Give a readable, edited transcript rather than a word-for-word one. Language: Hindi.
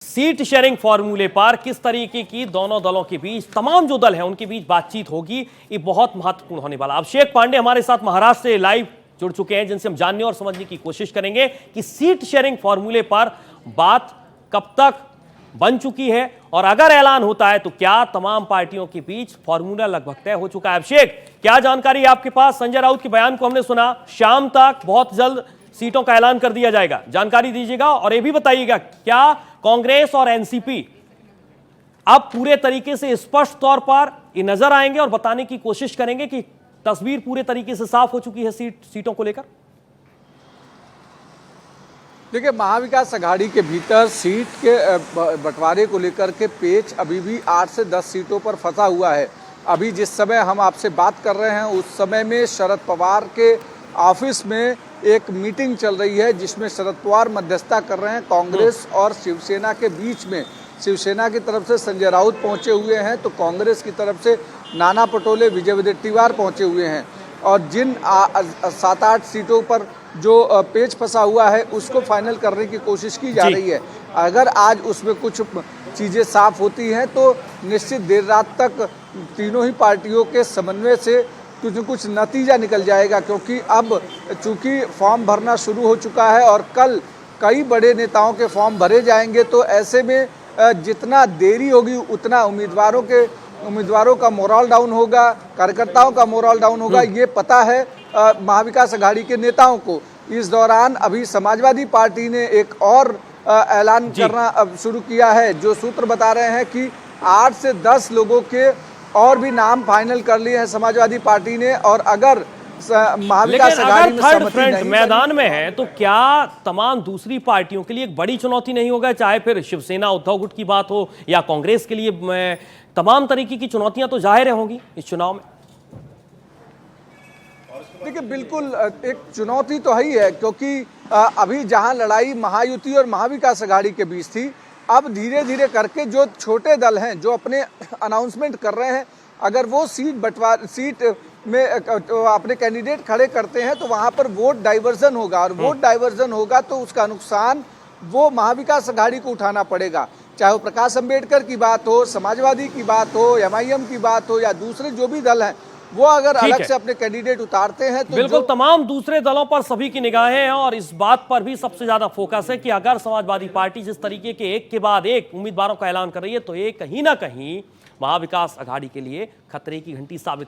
सीट शेयरिंग फॉर्मूले पर किस तरीके की दोनों दलों के बीच, तमाम जो दल हैं उनके बीच बातचीत होगी, ये बहुत महत्वपूर्ण होने वाला। अभिषेक पांडे हमारे साथ महाराष्ट्र से लाइव जुड़ चुके हैं, जिनसे हम जानने और समझने की कोशिश करेंगे कि सीट शेयरिंग फॉर्मूले पर बात कब तक बन चुकी है और अगर ऐलान होता है तो क्या तमाम पार्टियों के बीच फॉर्मूला लगभग तय हो चुका है। अभिषेक, क्या जानकारी है आपके पास? संजय राउत के बयान को हमने सुना, शाम तक बहुत जल्द सीटों का ऐलान कर दिया जाएगा, जानकारी दीजिएगा और यह भी बताइएगा क्या कांग्रेस और एनसीपी अब पूरे तरीके से स्पष्ट तौर पर ये नजर आएंगे और बताने की कोशिश करेंगे कि तस्वीर पूरे तरीके से साफ हो चुकी है सीटों को लेकर? देखिए, महाविकास अघाड़ी के भीतर सीट के बंटवारे को लेकर के पेच अभी भी 8 से 10 सीटों पर फंसा हुआ है। अभी जिस समय हम आपसे बात कर रहे हैं उस समय में शरद पवार के ऑफिस में एक मीटिंग चल रही है जिसमें शरद पवार मध्यस्थता कर रहे हैं कांग्रेस और शिवसेना के बीच में। शिवसेना की तरफ से संजय राउत पहुंचे हुए हैं तो कांग्रेस की तरफ से नाना पटोले, विजय वडेट्टीवार पहुंचे हुए हैं और जिन 7-8 सीटों पर जो पेच फंसा हुआ है उसको फाइनल करने की कोशिश की जा रही है। अगर आज उसमें कुछ चीज़ें साफ होती हैं तो निश्चित देर रात तक तीनों ही पार्टियों के समन्वय से कुछ नतीजा निकल जाएगा, क्योंकि अब चूंकि फॉर्म भरना शुरू हो चुका है और कल कई बड़े नेताओं के फॉर्म भरे जाएंगे, तो ऐसे में जितना देरी होगी उतना उम्मीदवारों का मोरल डाउन होगा, कार्यकर्ताओं का मोरल डाउन होगा। ये पता है महाविकास अघाड़ी के नेताओं को। इस दौरान अभी समाजवादी पार्टी ने एक और ऐलान करना शुरू किया है, जो सूत्र बता रहे हैं कि 8 से 10 लोगों के और भी नाम फाइनल कर लिए हैं समाजवादी पार्टी ने। और अगर महाविकास अघाड़ी में थर्ड फ्रंट मैदान में है तो क्या तमाम दूसरी पार्टियों के लिए एक बड़ी चुनौती नहीं होगा? चाहे फिर शिवसेना उद्धव गुट की बात हो या कांग्रेस के लिए, तमाम तरीके की चुनौतियां तो जाहिर होंगी इस चुनाव में। देखिए, बिल्कुल एक चुनौती तो ही है, क्योंकि अभी जहां लड़ाई महायुति और महाविकास अघाड़ी के बीच थी, अब धीरे धीरे करके जो छोटे दल हैं जो अपने अनाउंसमेंट कर रहे हैं, अगर वो सीट में अपने कैंडिडेट खड़े करते हैं तो वहां पर वोट डाइवर्जन होगा और वोट डाइवर्जन होगा तो उसका नुकसान वो महाविकास अघाड़ी को उठाना पड़ेगा। चाहे वो प्रकाश अंबेडकर की बात हो, समाजवादी की बात हो, एमआईएम की बात हो या दूसरे जो भी दल हैं, वो अगर अलग से अपने कैंडिडेट उतारते हैं तो बिल्कुल तमाम दूसरे दलों पर सभी की निगाहें हैं और इस बात पर भी सबसे ज्यादा फोकस है कि अगर समाजवादी पार्टी जिस तरीके के एक के बाद एक उम्मीदवारों का ऐलान कर रही है तो ये कहीं ना कहीं महाविकास अघाड़ी के लिए खतरे की घंटी साबित हो